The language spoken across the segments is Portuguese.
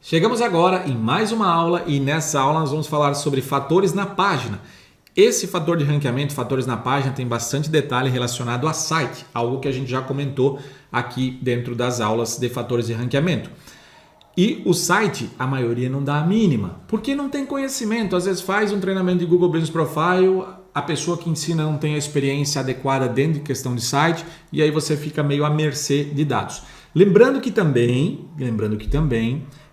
Chegamos agora em mais uma aula e nessa aula nós vamos falar sobre fatores na página. Esse fator de ranqueamento, fatores na página, tem bastante detalhe relacionado a site, algo que a gente já comentou aqui dentro das aulas de fatores de ranqueamento. E o site, a maioria não dá a mínima, porque não tem conhecimento. Às vezes faz um treinamento de Google Business Profile, a pessoa que ensina não tem a experiência adequada dentro de questão de site, e aí você fica meio à mercê de dados. Lembrando que também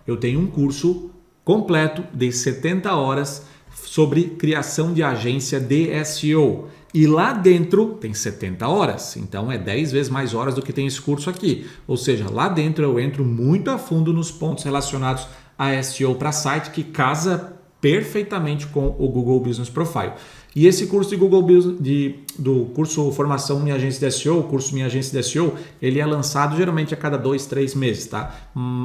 eu tenho um curso completo de 70 horas sobre criação de agência de SEO. E lá dentro tem 70 horas, então é 10 vezes mais horas do que tem esse curso aqui. Ou seja, lá dentro eu entro muito a fundo nos pontos relacionados a SEO para site, que casa perfeitamente com o Google Business Profile. E esse curso de Google Business, do curso Formação Minha Agência de SEO, o curso Minha Agência de SEO, ele é lançado geralmente a cada 2, 3 meses, tá?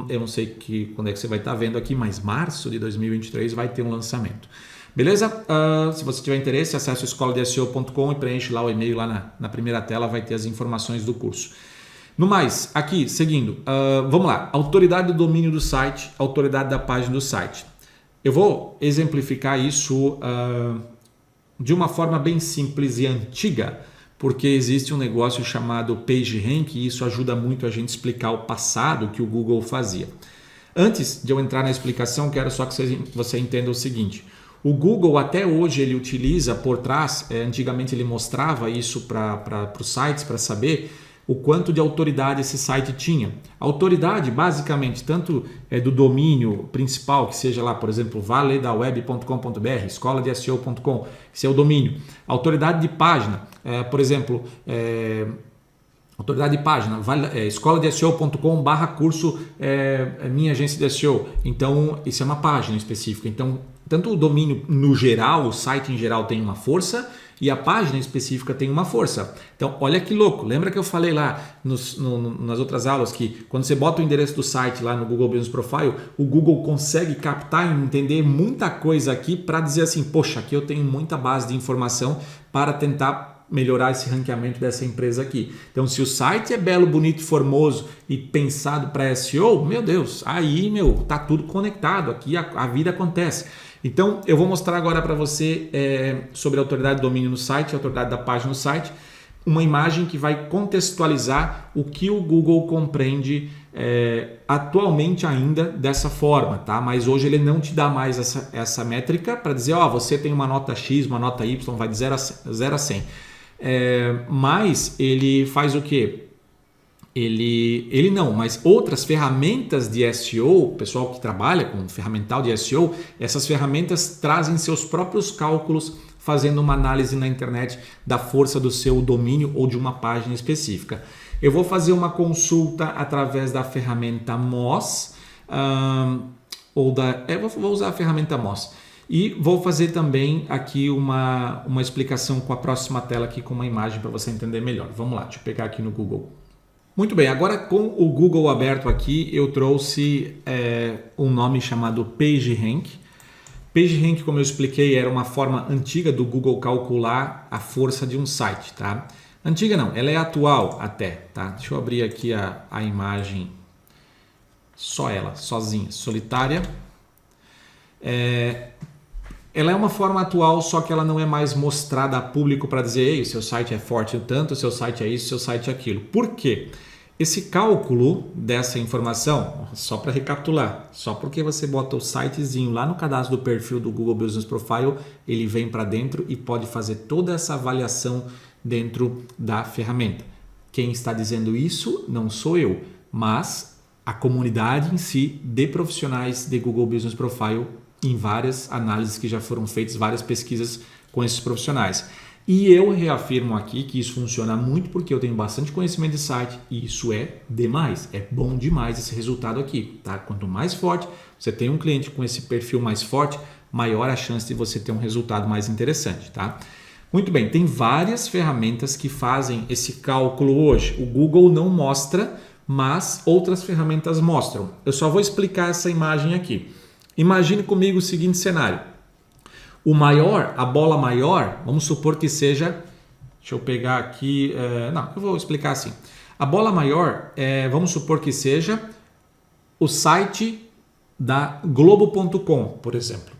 Eu não sei quando é que você vai estar vendo aqui, mas março de 2023 vai ter um lançamento. Beleza? Se você tiver interesse, acesse o escoladeseo.com e preenche lá o e-mail lá na primeira tela, vai ter as informações do curso. No mais, aqui, seguindo, vamos lá. Autoridade do domínio do site, autoridade da página do site. Eu vou exemplificar isso de uma forma bem simples e antiga, porque existe um negócio chamado PageRank e isso ajuda muito a gente explicar o passado que o Google fazia. Antes de eu entrar na explicação, quero só que você entenda o seguinte. O Google até hoje ele utiliza por trás, antigamente ele mostrava isso para os sites para saber o quanto de autoridade esse site tinha. A autoridade basicamente tanto do domínio principal, que seja lá, por exemplo, valedaweb.com.br, escoladeseo.com, esse é o domínio. A autoridade de página, por exemplo, autoridade de página, escoladeseo.com/curso Minha Agência de SEO. Então, isso é uma página específica. Então, tanto o domínio no geral, o site em geral tem uma força e a página específica tem uma força. Então, olha que louco. Lembra que eu falei lá nas outras aulas que quando você bota o endereço do site lá no Google Business Profile, o Google consegue captar e entender muita coisa aqui para dizer assim, poxa, aqui eu tenho muita base de informação para tentar melhorar esse ranqueamento dessa empresa aqui. Então, se o site é belo, bonito, formoso e pensado para SEO, meu Deus, aí, tá tudo conectado, aqui a vida acontece. Então, eu vou mostrar agora para você sobre a autoridade do domínio no site, a autoridade da página no site, uma imagem que vai contextualizar o que o Google compreende atualmente ainda dessa forma, tá? Mas hoje ele não te dá mais essa métrica para dizer, você tem uma nota X, uma nota Y, vai de 0 a 100. Mas ele faz o quê? Ele não, mas outras ferramentas de SEO, o pessoal que trabalha com ferramental de SEO, essas ferramentas trazem seus próprios cálculos fazendo uma análise na internet da força do seu domínio ou de uma página específica. Eu vou fazer uma consulta através da ferramenta Moz, vou usar a ferramenta Moz. E vou fazer também aqui uma explicação com a próxima tela aqui com uma imagem para você entender melhor. Vamos lá, deixa eu pegar aqui no Google. Muito bem, agora com o Google aberto aqui, eu trouxe um nome chamado PageRank. PageRank, como eu expliquei, era uma forma antiga do Google calcular a força de um site, tá? Antiga não, ela é atual até, tá? Deixa eu abrir aqui a imagem, só ela, sozinha, solitária. Ela é uma forma atual, só que ela não é mais mostrada a público para dizer, ei, seu site é forte tanto, seu site é isso, seu site é aquilo. Por quê? Esse cálculo dessa informação, só para recapitular, só porque você bota o sitezinho lá no cadastro do perfil do Google Business Profile, ele vem para dentro e pode fazer toda essa avaliação dentro da ferramenta. Quem está dizendo isso não sou eu, mas a comunidade em si de profissionais de Google Business Profile em várias análises que já foram feitas, várias pesquisas com esses profissionais. E eu reafirmo aqui que isso funciona muito porque eu tenho bastante conhecimento de site e isso é demais, é bom demais esse resultado aqui, tá? Quanto mais forte você tem um cliente com esse perfil mais forte, maior a chance de você ter um resultado mais interessante, tá? Muito bem, tem várias ferramentas que fazem esse cálculo hoje. O Google não mostra, mas outras ferramentas mostram. Eu só vou explicar essa imagem aqui. Imagine comigo o seguinte cenário. A bola maior, vamos supor que seja, deixa eu pegar aqui, eu vou explicar assim. A bola maior, vamos supor que seja o site da Globo.com, por exemplo.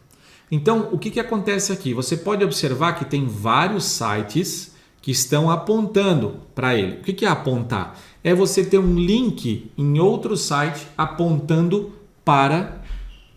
Então, o que acontece aqui? Você pode observar que tem vários sites que estão apontando para ele. O que é apontar? É você ter um link em outro site apontando para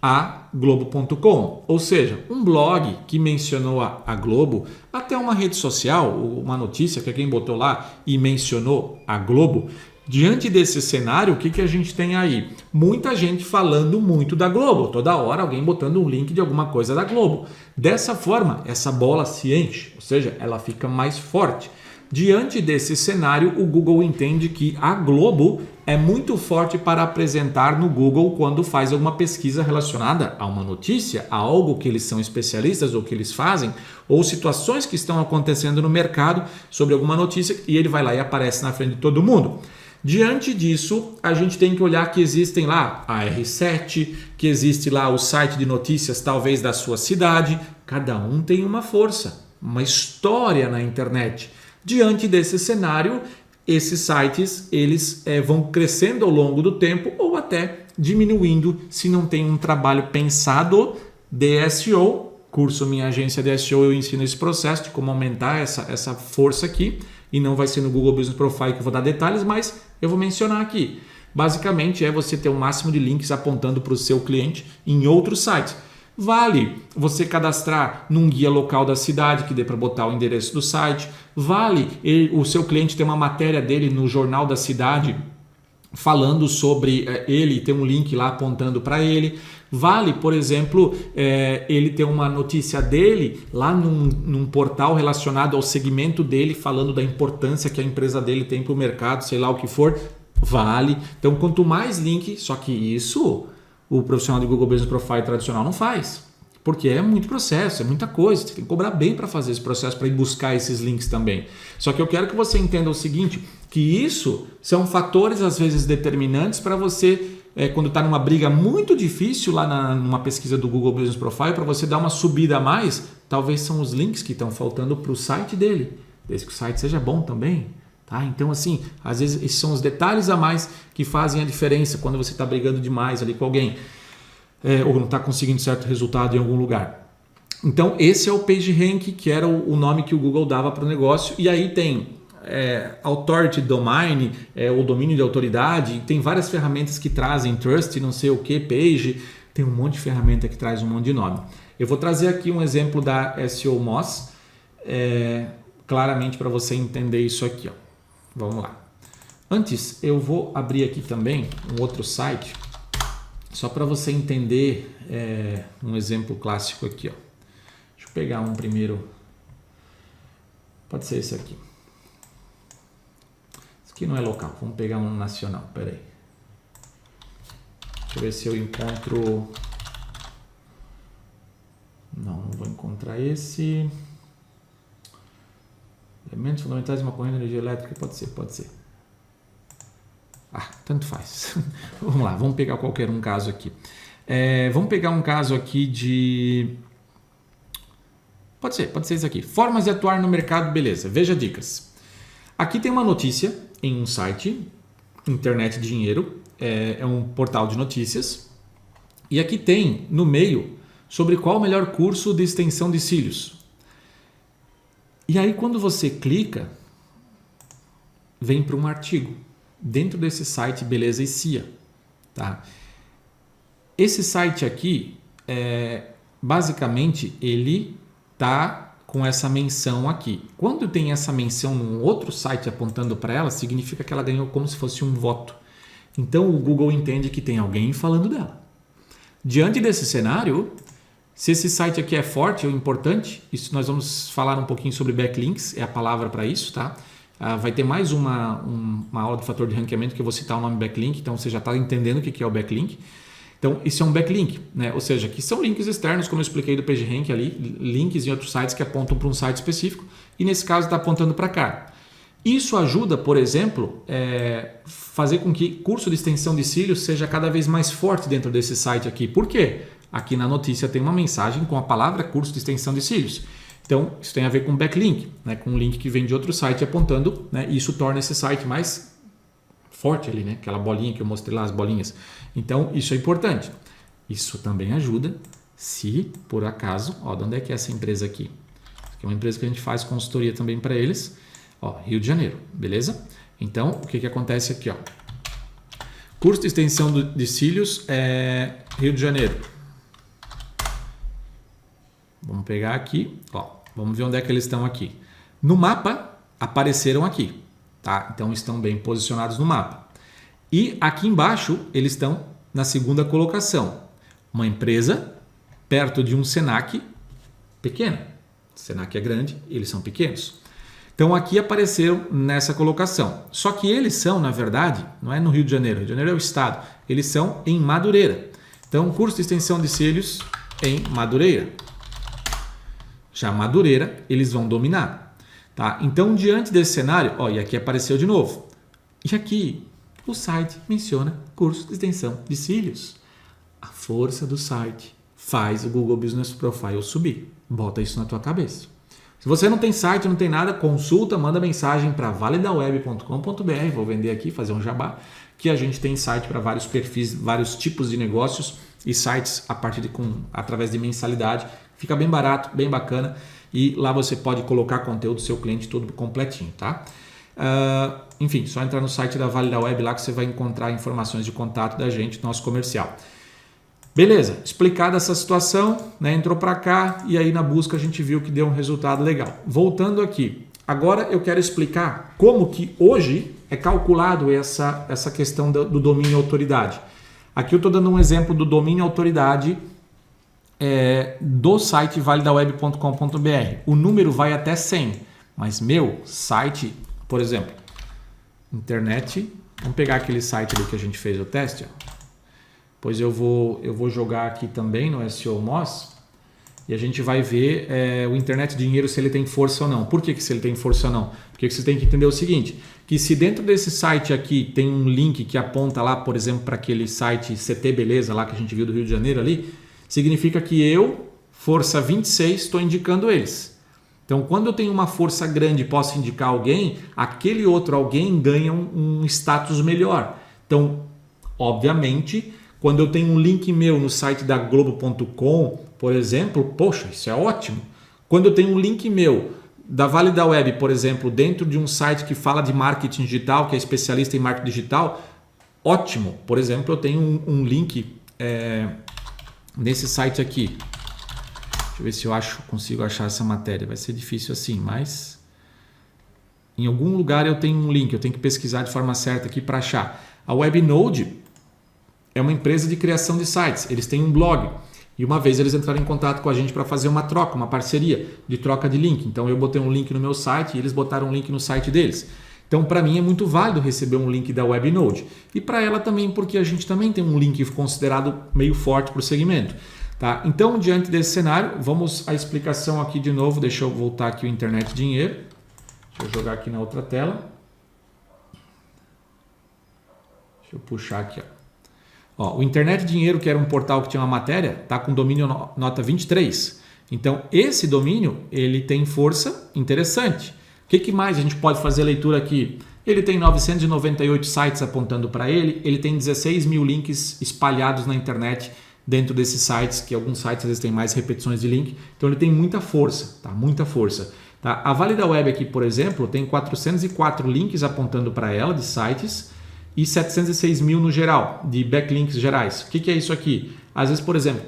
a Globo.com. Ou seja, um blog que mencionou a Globo, até uma rede social, uma notícia que alguém botou lá e mencionou a Globo. Diante desse cenário, o que a gente tem aí? Muita gente falando muito da Globo. Toda hora alguém botando um link de alguma coisa da Globo. Dessa forma, essa bola se enche, ou seja, ela fica mais forte. Diante desse cenário, o Google entende que a Globo é muito forte para apresentar no Google quando faz alguma pesquisa relacionada a uma notícia, a algo que eles são especialistas ou que eles fazem, ou situações que estão acontecendo no mercado sobre alguma notícia, e ele vai lá e aparece na frente de todo mundo. Diante disso, a gente tem que olhar que existem lá a R7, que existe lá o site de notícias talvez da sua cidade. Cada um tem uma força, uma história na internet. Diante desse cenário, esses sites eles vão crescendo ao longo do tempo ou até diminuindo se não tem um trabalho pensado de SEO. Curso Minha Agência de SEO, eu ensino esse processo de como aumentar essa força aqui. E não vai ser no Google Business Profile que eu vou dar detalhes, mas eu vou mencionar aqui. Basicamente é você ter o máximo de links apontando para o seu cliente em outros sites. Vale você cadastrar num guia local da cidade que dê para botar o endereço do site. Vale o seu cliente ter uma matéria dele no jornal da cidade falando sobre ele, ter um link lá apontando para ele. Vale, por exemplo, ele ter uma notícia dele lá num portal relacionado ao segmento dele, falando da importância que a empresa dele tem para o mercado, sei lá o que for. Vale. Então, quanto mais link, só que isso o profissional de Google Business Profile tradicional não faz. Porque é muito processo, é muita coisa. Você tem que cobrar bem para fazer esse processo, para ir buscar esses links também. Só que eu quero que você entenda o seguinte, que isso são fatores, às vezes, determinantes para você, quando está numa briga muito difícil lá numa pesquisa do Google Business Profile, para você dar uma subida a mais, talvez são os links que estão faltando para o site dele. Desde que o site seja bom também. Tá? Então, assim, às vezes esses são os detalhes a mais que fazem a diferença quando você está brigando demais ali com alguém. Ou não está conseguindo certo resultado em algum lugar. Então, esse é o PageRank, que era o nome que o Google dava para o negócio. E aí tem Authority Domain, o domínio de autoridade. Tem várias ferramentas que trazem Trust, não sei o que, Page. Tem um monte de ferramenta que traz um monte de nome. Eu vou trazer aqui um exemplo da SEO Moz, claramente para você entender isso aqui. Ó. Vamos lá. Antes, eu vou abrir aqui também um outro site, só para você entender um exemplo clássico aqui. Ó. Deixa eu pegar um primeiro. Pode ser esse aqui. Esse aqui não é local. Vamos pegar um nacional. Pera aí. Deixa eu ver se eu encontro... Não vou encontrar esse. Elementos fundamentais de uma corrente de energia elétrica. Pode ser. Tanto faz. Vamos lá, vamos pegar qualquer um caso aqui. Vamos pegar um caso aqui de... Pode ser isso aqui. Formas de atuar no mercado, beleza. Veja dicas. Aqui tem uma notícia em um site, Internet Dinheiro, é um portal de notícias. E aqui tem, no meio, sobre qual o melhor curso de extensão de cílios. E aí, quando você clica, vem para um artigo. Dentro desse site Beleza e Cia. Tá? Esse site aqui, basicamente, ele está com essa menção aqui. Quando tem essa menção num outro site apontando para ela, significa que ela ganhou como se fosse um voto. Então, o Google entende que tem alguém falando dela. Diante desse cenário, se esse site aqui é forte ou importante, isso nós vamos falar um pouquinho sobre backlinks, é a palavra para isso, tá? Vai ter mais uma aula de fator de ranqueamento que eu vou citar o nome backlink, então você já está entendendo o que é o backlink. Então, isso é um backlink, né? Ou seja, que são links externos, como eu expliquei do PageRank ali, links em outros sites que apontam para um site específico, e nesse caso está apontando para cá. Isso ajuda, por exemplo, fazer com que curso de extensão de cílios seja cada vez mais forte dentro desse site aqui. Por quê? Aqui na notícia tem uma mensagem com a palavra curso de extensão de cílios. Então, isso tem a ver com backlink, né? Com um link que vem de outro site apontando, né? E isso torna esse site mais forte ali, né? Aquela bolinha que eu mostrei lá, as bolinhas. Então, isso é importante. Isso também ajuda se, por acaso, ó, de onde é que é essa empresa aqui? Aqui é uma empresa que a gente faz consultoria também para eles. Ó, Rio de Janeiro, beleza? Então, o que acontece aqui? Ó? Curso de extensão de cílios Rio de Janeiro. Vamos pegar aqui, ó, vamos ver onde é que eles estão aqui. No mapa, apareceram aqui, tá? Então, estão bem posicionados no mapa. E aqui embaixo, eles estão na segunda colocação. Uma empresa perto de um Senac pequena. Senac é grande, eles são pequenos. Então aqui apareceram nessa colocação. Só que eles são, na verdade, não é no Rio de Janeiro. Rio de Janeiro é o estado. Eles são em Madureira. Então, curso de extensão de cílios em Madureira. Já Madureira, eles vão dominar. Tá? Então, diante desse cenário, ó, e aqui apareceu de novo. E aqui, o site menciona curso de extensão de cílios. A força do site faz o Google Business Profile subir. Bota isso na tua cabeça. Se você não tem site, não tem nada, consulta, manda mensagem para validaweb.com.br, vou vender aqui, fazer um jabá, que a gente tem site para vários perfis, vários tipos de negócios e sites através de mensalidade. Fica bem barato, bem bacana e lá você pode colocar conteúdo do seu cliente tudo completinho, tá? Enfim, só entrar no site da Validaweb lá que você vai encontrar informações de contato da gente, nosso comercial. Beleza, explicada essa situação, né, entrou para cá e aí na busca a gente viu que deu um resultado legal. Voltando aqui, agora eu quero explicar como que hoje é calculado essa questão do domínio e autoridade. Aqui eu estou dando um exemplo do domínio e autoridade do site validaweb.com.br. O número vai até 100, mas meu site, por exemplo, internet, vamos pegar aquele site ali que a gente fez o teste, ó. Pois eu vou jogar aqui também no SEO Moz e a gente vai ver o Internet Dinheiro se ele tem força ou não. Por que se ele tem força ou não? Porque você tem que entender o seguinte, que se dentro desse site aqui tem um link que aponta lá, por exemplo, para aquele site CT Beleza lá que a gente viu do Rio de Janeiro ali, significa que eu, força 26, estou indicando eles. Então, quando eu tenho uma força grande e posso indicar alguém, aquele outro alguém ganha um status melhor. Então, obviamente, quando eu tenho um link meu no site da Globo.com, por exemplo, poxa, isso é ótimo. Quando eu tenho um link meu da Validaweb, por exemplo, dentro de um site que fala de marketing digital, que é especialista em marketing digital, ótimo. Por exemplo, eu tenho um link nesse site aqui. Deixa eu ver se eu consigo achar essa matéria. Vai ser difícil assim, mas em algum lugar eu tenho um link. Eu tenho que pesquisar de forma certa aqui para achar. A Webnode é uma empresa de criação de sites. Eles têm um blog. E uma vez eles entraram em contato com a gente para fazer uma troca, uma parceria de troca de link. Então eu botei um link no meu site e eles botaram um link no site deles. Então para mim é muito válido receber um link da Webnode. E para ela também, porque a gente também tem um link considerado meio forte para o segmento. Tá? Então, diante desse cenário, vamos à explicação aqui de novo. Deixa eu voltar aqui o Internet Dinheiro. Deixa eu jogar aqui na outra tela. Deixa eu puxar aqui, ó. O Internet Dinheiro, que era um portal que tinha uma matéria, está com domínio nota 23. Então, esse domínio ele tem força interessante. O que mais a gente pode fazer leitura aqui? Ele tem 998 sites apontando para ele, ele tem 16 mil links espalhados na internet dentro desses sites, que alguns sites às vezes têm mais repetições de link. Então, ele tem muita força, tá? Muita força. Tá? A Validaweb aqui, por exemplo, tem 404 links apontando para ela de sites, e 706 mil no geral, de backlinks gerais. O que é isso aqui? Às vezes, por exemplo,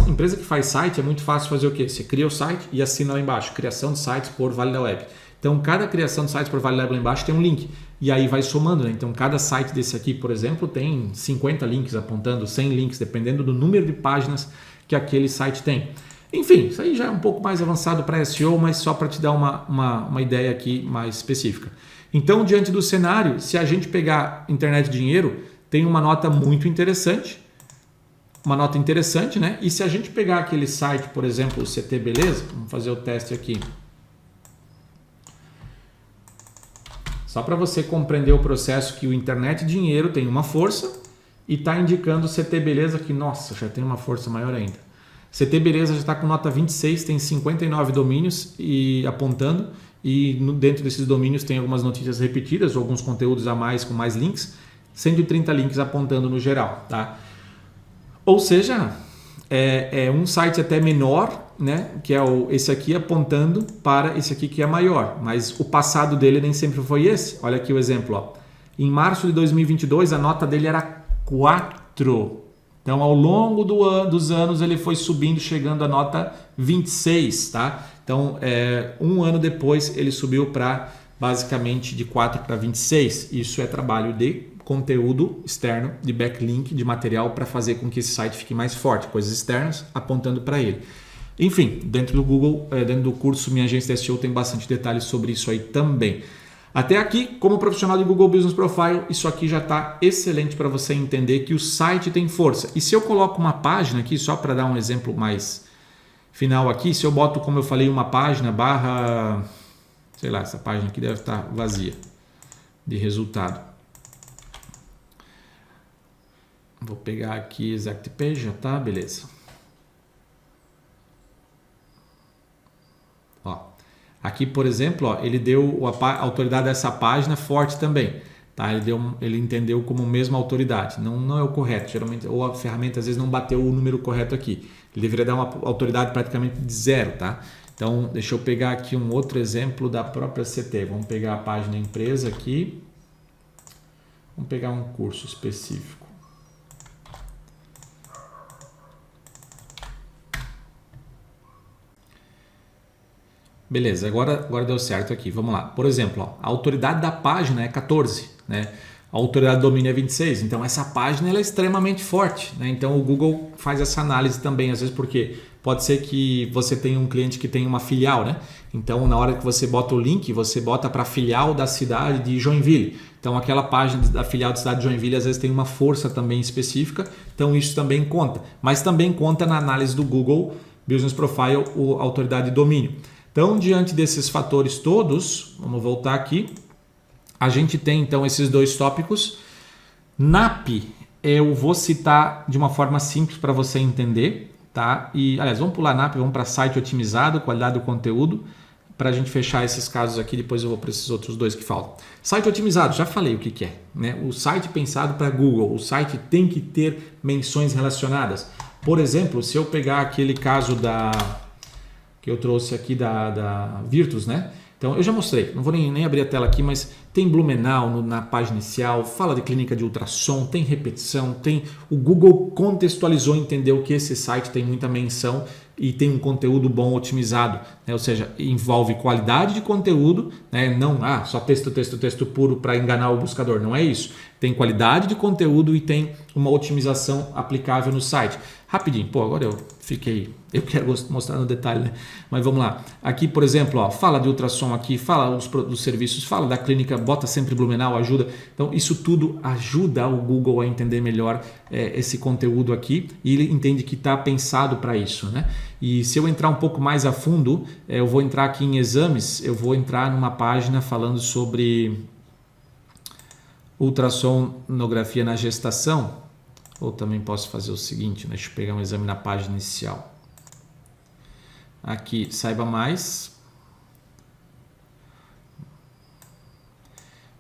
empresa que faz site é muito fácil fazer o quê? Você cria o site e assina lá embaixo, criação de sites por Validaweb. Então, cada criação de sites por Validaweb lá embaixo tem um link. E aí vai somando, né? Então, cada site desse aqui, por exemplo, tem 50 links apontando, 100 links, dependendo do número de páginas que aquele site tem. Enfim, isso aí já é um pouco mais avançado para SEO, mas só para te dar uma ideia aqui mais específica. Então, diante do cenário, se a gente pegar Internet Dinheiro, tem uma nota muito interessante, né? E se a gente pegar aquele site, por exemplo, o CT Beleza, vamos fazer o teste aqui. Só para você compreender o processo que o Internet Dinheiro tem uma força e está indicando o CT Beleza que, nossa, já tem uma força maior ainda. CT Beleza já está com nota 26, tem 59 domínios e apontando. E dentro desses domínios tem algumas notícias repetidas, ou alguns conteúdos a mais com mais links, 130 links apontando no geral, tá? Ou seja, um site até menor, né, que é esse aqui apontando para esse aqui que é maior, mas o passado dele nem sempre foi esse. Olha aqui o exemplo, ó. Em março de 2022 a nota dele era 4. Então ao longo dos anos ele foi subindo, chegando à nota 26, tá? Então um ano depois ele subiu para basicamente de 4 para 26. Isso é trabalho de conteúdo externo, de backlink, de material para fazer com que esse site fique mais forte, coisas externas apontando para ele. Enfim, dentro do Google, dentro do curso Minha Agência de SEO tem bastante detalhes sobre isso aí também. Até aqui, como profissional de Google Business Profile, isso aqui já está excelente para você entender que o site tem força. E se eu coloco uma página aqui, só para dar um exemplo mais final aqui, se eu boto, como eu falei, uma página barra, sei lá, essa página aqui deve estar vazia de resultado. Vou pegar aqui Exact Page, já tá, beleza. Ó, aqui, por exemplo, ó, ele deu a autoridade dessa página forte também. Tá? Ele entendeu como mesma autoridade. Não é o correto, geralmente, ou a ferramenta às vezes não bateu o número correto aqui. Ele deveria dar uma autoridade praticamente de 0. Tá? Então, deixa eu pegar aqui um outro exemplo da própria CT. Vamos pegar a página empresa aqui. Vamos pegar um curso específico. Beleza, agora deu certo aqui. Vamos lá. Por exemplo, ó, a autoridade da página é 14, né? A autoridade do domínio é 26. Então, essa página ela é extremamente forte, né? Então, o Google faz essa análise também, às vezes, porque pode ser que você tenha um cliente que tem uma filial, né? Então, na hora que você bota o link, você bota para a filial da cidade de Joinville. Então, aquela página da filial da cidade de Joinville, às vezes, tem uma força também específica. Então, isso também conta. Mas também conta na análise do Google Business Profile, a autoridade de domínio. Então, diante desses fatores todos, vamos voltar aqui, a gente tem então esses dois tópicos. NAP, eu vou citar de uma forma simples para você entender, tá? E, aliás, vamos pular NAP, vamos para site otimizado, qualidade do conteúdo, para a gente fechar esses casos aqui, depois eu vou para esses outros dois que faltam. Site otimizado, já falei o que é, né? O site pensado para Google, o site tem que ter menções relacionadas. Por exemplo, se eu pegar aquele caso que eu trouxe aqui da Virtus, né? Então eu já mostrei, não vou nem abrir a tela aqui, mas tem Blumenau na página inicial, fala de clínica de ultrassom, tem repetição, o Google contextualizou, entendeu que esse site tem muita menção e tem um conteúdo bom otimizado, né? Ou seja, envolve qualidade de conteúdo, né? Não só texto puro para enganar o buscador, não é isso. Tem qualidade de conteúdo e tem uma otimização aplicável no site. Rapidinho, agora eu quero mostrar no detalhe, né? Mas vamos lá. Aqui, por exemplo, ó, fala de ultrassom aqui, fala dos serviços, fala da clínica, bota sempre Blumenau, ajuda. Então, isso tudo ajuda o Google a entender melhor esse conteúdo aqui e ele entende que está pensado para isso, né? E se eu entrar um pouco mais a fundo, eu vou entrar aqui em exames, eu vou entrar numa página falando sobre ultrassonografia na gestação. Ou também posso fazer o seguinte, deixa eu pegar um exame na página inicial. Aqui, saiba mais.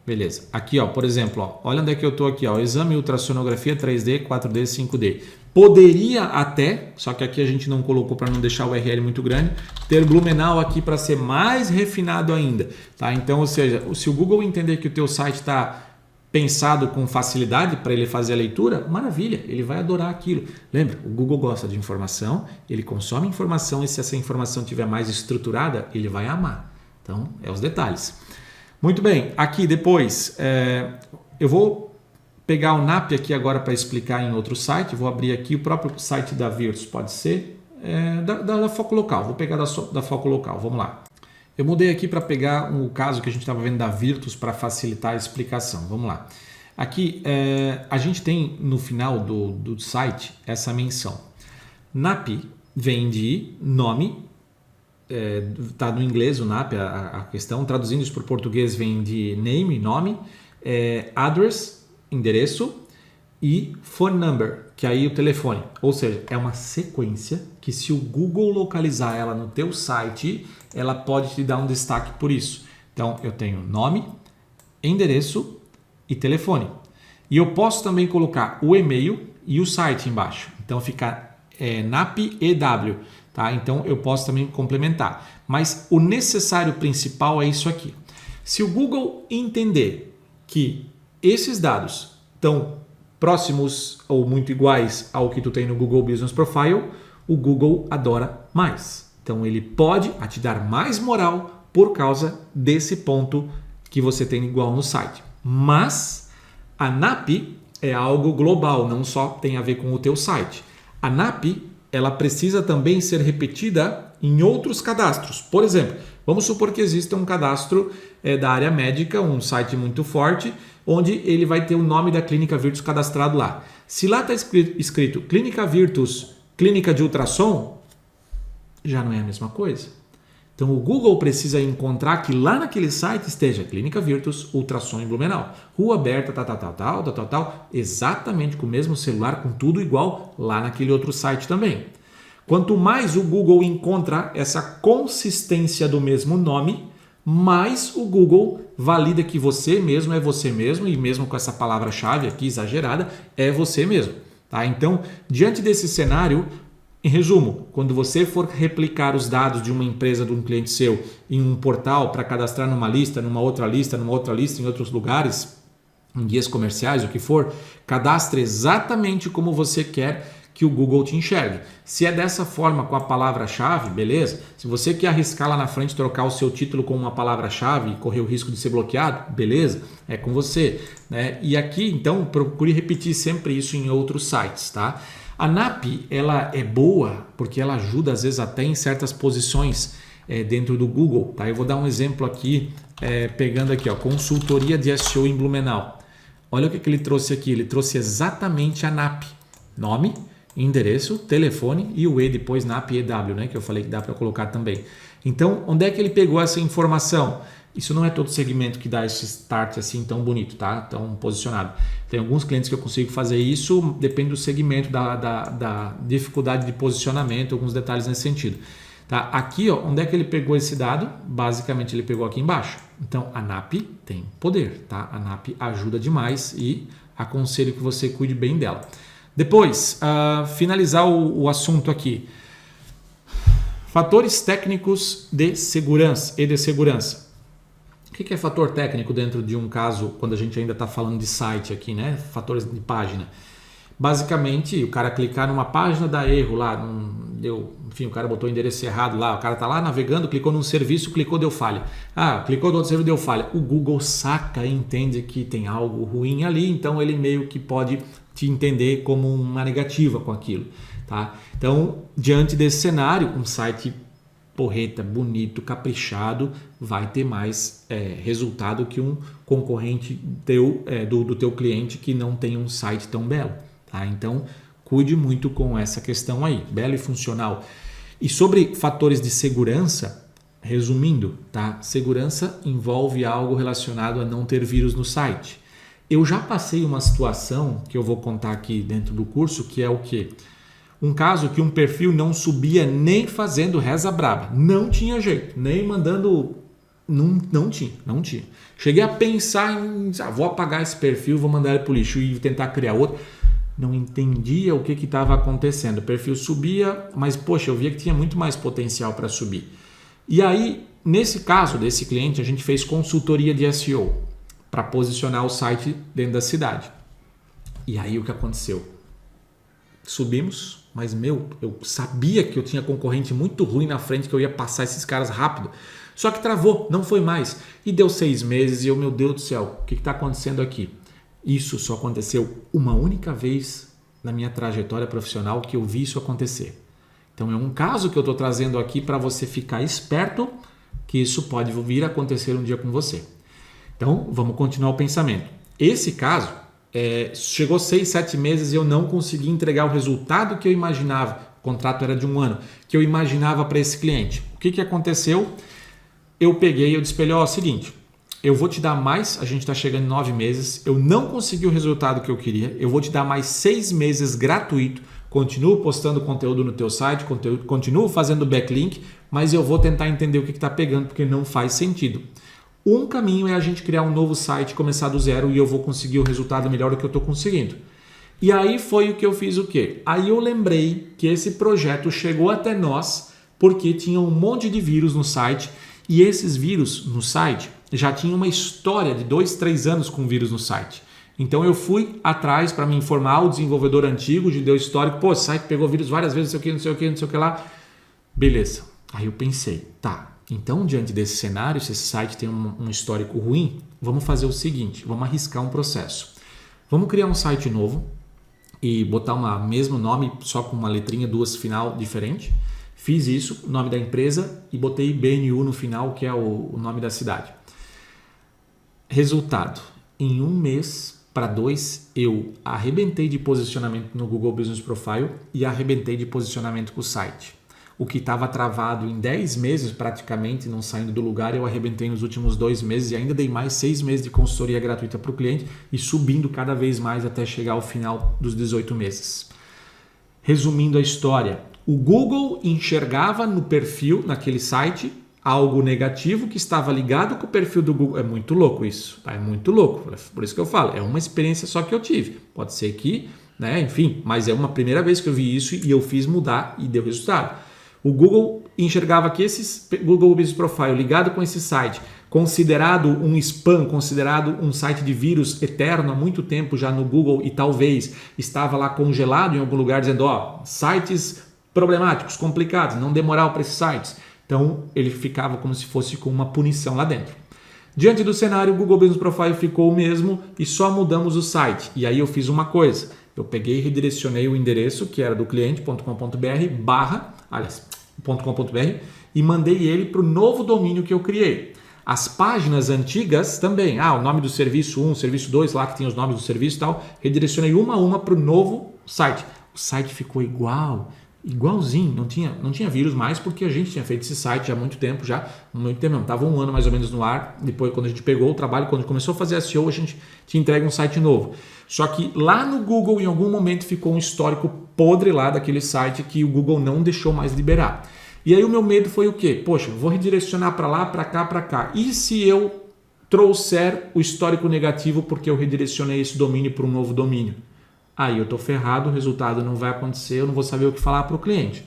Beleza. Aqui, ó, por exemplo, ó, olha onde é que eu estou aqui. Ó, exame ultrassonografia 3D, 4D, 5D. Poderia até, só que aqui a gente não colocou para não deixar o URL muito grande, ter Blumenau aqui para ser mais refinado ainda. Tá? Então, ou seja, se o Google entender que o teu site está pensado com facilidade para ele fazer a leitura, maravilha, ele vai adorar aquilo. Lembra, o Google gosta de informação, ele consome informação e se essa informação estiver mais estruturada, ele vai amar. Então, os detalhes. Muito bem, aqui depois, eu vou pegar o NAP aqui agora para explicar em outro site, vou abrir aqui o próprio site da Virtus, pode ser, da Foco Local, vou pegar da Foco Local, vamos lá. Eu mudei aqui para pegar o caso que a gente estava vendo da Virtus para facilitar a explicação. Vamos lá. Aqui a gente tem no final do site essa menção. NAP vem de nome, está no inglês o NAP, a questão. Traduzindo isso para o português vem de name, nome, address, endereço e phone number, que aí o telefone. Ou seja, é uma sequência que se o Google localizar ela no teu site, ela pode te dar um destaque por isso. Então, eu tenho nome, endereço e telefone. E eu posso também colocar o e-mail e o site embaixo. Então, fica NAP EW, tá? Então eu posso também complementar. Mas o necessário principal é isso aqui. Se o Google entender que esses dados estão próximos ou muito iguais ao que tu tem no Google Business Profile, o Google adora mais. Então ele pode te dar mais moral por causa desse ponto que você tem igual no site. Mas a NAP é algo global, não só tem a ver com o teu site. A NAP, ela precisa também ser repetida em outros cadastros. Por exemplo, vamos supor que exista um cadastro da área médica, um site muito forte, onde ele vai ter o nome da Clínica Virtus cadastrado lá. Se lá está escrito Clínica Virtus, Clínica de Ultrassom, já não é a mesma coisa. Então o Google precisa encontrar que lá naquele site esteja Clínica Virtus, Ultrassom em Blumenau, rua aberta, tal, exatamente com o mesmo celular, com tudo igual lá naquele outro site também. Quanto mais o Google encontra essa consistência do mesmo nome, mais o Google valida que você mesmo é você mesmo, e mesmo com essa palavra-chave aqui exagerada, é você mesmo. Tá? Então, diante desse cenário, em resumo, quando você for replicar os dados de uma empresa, de um cliente seu, em um portal para cadastrar numa lista, numa outra lista, em outros lugares, em guias comerciais, o que for, cadastre exatamente como você quer que o Google te enxergue. Se é dessa forma com a palavra-chave, beleza. Se você quer arriscar lá na frente, trocar o seu título com uma palavra-chave e correr o risco de ser bloqueado, beleza, é com você. Né? E aqui, então, procure repetir sempre isso em outros sites, tá? A NAP, ela é boa porque ela ajuda, às vezes, até em certas posições dentro do Google. Tá? Eu vou dar um exemplo aqui, pegando aqui, ó, consultoria de SEO em Blumenau. Olha o que ele trouxe aqui. Ele trouxe exatamente a NAP. Nome, endereço, telefone e o E depois NAP EW, né? Que eu falei que dá para colocar também. Então, onde é que ele pegou essa informação? Isso não é todo segmento que dá esse start assim tão bonito, tá? Tão posicionado. Tem alguns clientes que eu consigo fazer isso, depende do segmento, da dificuldade de posicionamento, alguns detalhes nesse sentido. Tá? Aqui, ó, onde é que ele pegou esse dado? Basicamente, ele pegou aqui embaixo. Então, a NAP tem poder, tá? A NAP ajuda demais e aconselho que você cuide bem dela. Depois, finalizar o assunto aqui. Fatores técnicos de segurança e de segurança. O que é fator técnico dentro de um caso, quando a gente ainda está falando de site aqui, né? Fatores de página. Basicamente, o cara clicar numa página dá erro lá, enfim, o cara botou o endereço errado lá, o cara está lá navegando, clicou num serviço, clicou, deu falha. Clicou no outro serviço, deu falha. O Google saca e entende que tem algo ruim ali, então ele meio que pode te entender como uma negativa com aquilo. Tá? Então, diante desse cenário, um site porreta, bonito, caprichado, vai ter mais resultado que um concorrente do teu cliente que não tem um site tão belo. Tá? Então, cuide muito com essa questão aí, belo e funcional. E sobre fatores de segurança, resumindo, tá? Segurança envolve algo relacionado a não ter vírus no site. Eu já passei uma situação que eu vou contar aqui dentro do curso, que é o quê? Um caso que um perfil não subia nem fazendo reza braba. Não tinha jeito, nem mandando... Não tinha. Cheguei a pensar em... vou apagar esse perfil, vou mandar ele para o lixo e tentar criar outro. Não entendia o que estava acontecendo. O perfil subia, mas, poxa, eu via que tinha muito mais potencial para subir. E aí, nesse caso desse cliente, a gente fez consultoria de SEO para posicionar o site dentro da cidade. E aí, o que aconteceu? Subimos, mas, eu sabia que eu tinha concorrente muito ruim na frente, que eu ia passar esses caras rápido. Só que travou, não foi mais. E deu 6 meses e eu, meu Deus do céu, o que está acontecendo aqui? Isso só aconteceu uma única vez na minha trajetória profissional que eu vi isso acontecer. Então é um caso que eu estou trazendo aqui para você ficar esperto que isso pode vir a acontecer um dia com você. Então vamos continuar o pensamento. Esse caso, chegou 6, 7 meses e eu não consegui entregar o resultado que eu imaginava. O contrato era de 1 ano, que eu imaginava para esse cliente. O que aconteceu? Eu disse para ele, o seguinte... Eu vou te dar mais, a gente está chegando em 9 meses, eu não consegui o resultado que eu queria, eu vou te dar mais 6 meses gratuito, continuo postando conteúdo no teu site, continuo fazendo backlink, mas eu vou tentar entender o que está pegando, porque não faz sentido. Um caminho é a gente criar um novo site, começar do zero e eu vou conseguir o resultado melhor do que eu estou conseguindo. E aí foi o que eu fiz o quê? Aí eu lembrei que esse projeto chegou até nós porque tinha um monte de vírus no site e esses vírus no site já tinham uma história de 2, 3 anos com vírus no site. Então eu fui atrás para me informar o desenvolvedor antigo, de deu histórico, pô, esse site pegou vírus várias vezes, não sei o que, não sei o que, não sei o que lá. Beleza. Aí eu pensei, tá, então diante desse cenário, se esse site tem um histórico ruim, vamos fazer o seguinte, vamos arriscar um processo. Vamos criar um site novo e botar o mesmo nome, só com uma letrinha, duas final diferente. Fiz isso, o nome da empresa, e botei BNU no final, que é o nome da cidade. Resultado, em 1 mês para 2, eu arrebentei de posicionamento no Google Business Profile e arrebentei de posicionamento com o site. O que estava travado em 10 meses praticamente, não saindo do lugar, eu arrebentei nos últimos 2 meses e ainda dei mais 6 meses de consultoria gratuita para o cliente e subindo cada vez mais até chegar ao final dos 18 meses. Resumindo a história, o Google enxergava no perfil, naquele site, algo negativo que estava ligado com o perfil do Google. É muito louco isso, tá? É muito louco. Por isso que eu falo, é uma experiência só que eu tive. Pode ser que, né, enfim, mas é uma primeira vez que eu vi isso e eu fiz mudar e deu resultado. O Google enxergava que esse Google Business Profile ligado com esse site, considerado um spam, considerado um site de vírus eterno há muito tempo já no Google e talvez estava lá congelado em algum lugar dizendo, ó, sites problemáticos, complicados, não dê moral para esses sites. Então ele ficava como se fosse com uma punição lá dentro. Diante do cenário, o Google Business Profile ficou o mesmo e só mudamos o site. E aí eu fiz uma coisa, eu peguei e redirecionei o endereço que era do cliente.com.br/.com.br e mandei ele para o novo domínio que eu criei. As páginas antigas também, o nome do serviço 1, serviço 2, lá que tinha os nomes do serviço e tal, redirecionei uma a uma para o novo site. O site ficou igualzinho, não tinha vírus mais porque a gente tinha feito esse site há muito tempo mesmo, estava 1 ano mais ou menos no ar, depois quando a gente pegou o trabalho, quando começou a fazer SEO, a gente te entrega um site novo. Só que lá no Google, em algum momento, ficou um histórico podre lá daquele site que o Google não deixou mais liberar. E aí o meu medo foi o quê? Poxa, vou redirecionar para lá, para cá, para cá. E se eu trouxer o histórico negativo porque eu redirecionei esse domínio para um novo domínio? Aí eu estou ferrado, o resultado não vai acontecer, eu não vou saber o que falar para o cliente.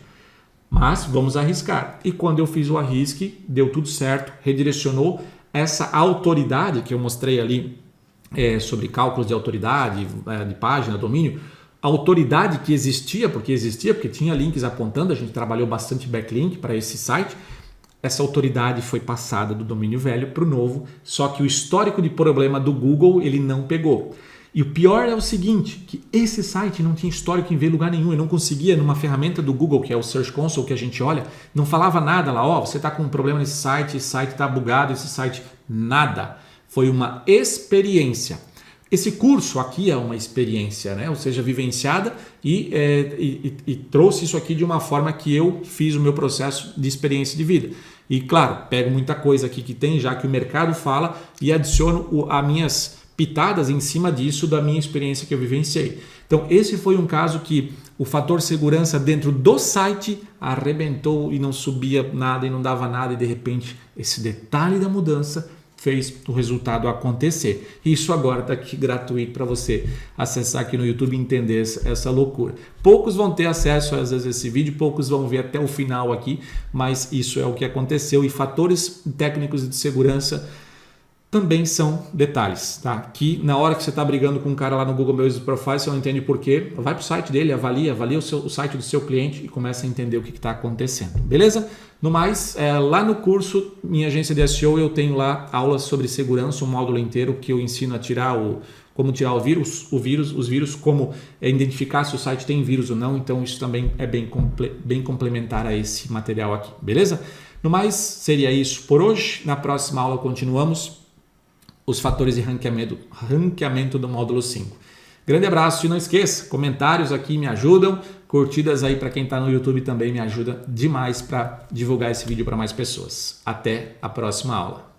Mas vamos arriscar. E quando eu fiz o arrisque, deu tudo certo, redirecionou essa autoridade que eu mostrei ali sobre cálculos de autoridade, de página, domínio, a autoridade que existia, porque tinha links apontando, a gente trabalhou bastante backlink para esse site, essa autoridade foi passada do domínio velho para o novo, só que o histórico de problema do Google ele não pegou. E o pior é o seguinte, que esse site não tinha histórico em ver lugar nenhum, eu não conseguia numa ferramenta do Google, que é o Search Console que a gente olha, não falava nada lá, você está com um problema nesse site, esse site está bugado, esse site, nada. Foi uma experiência. Esse curso aqui é uma experiência, né? Ou seja, vivenciada e trouxe isso aqui de uma forma que eu fiz o meu processo de experiência de vida. E claro, pego muita coisa aqui que tem, já que o mercado fala, e adiciono as minhas pitadas em cima disso da minha experiência que eu vivenciei. Então esse foi um caso que o fator segurança dentro do site arrebentou e não subia nada e não dava nada e de repente esse detalhe da mudança fez o resultado acontecer. Isso agora está aqui gratuito para você acessar aqui no YouTube e entender essa loucura. Poucos vão ter acesso às vezes a esse vídeo, poucos vão ver até o final aqui, mas isso é o que aconteceu e fatores técnicos de segurança também são detalhes, tá? Que na hora que você está brigando com um cara lá no Google Business Profile, você não entende por quê, vai para o site dele, avalia o site do seu cliente e começa a entender o que está acontecendo, beleza? No mais, lá no curso Minha Agência de SEO eu tenho lá aulas sobre segurança, um módulo inteiro que eu ensino a tirar como tirar os vírus, como identificar se o site tem vírus ou não, então isso também é bem complementar a esse material aqui, beleza? No mais, seria isso por hoje, na próxima aula continuamos os fatores de ranqueamento do módulo 5. Grande abraço e não esqueça, comentários aqui me ajudam, curtidas aí para quem está no YouTube também me ajuda demais para divulgar esse vídeo para mais pessoas. Até a próxima aula.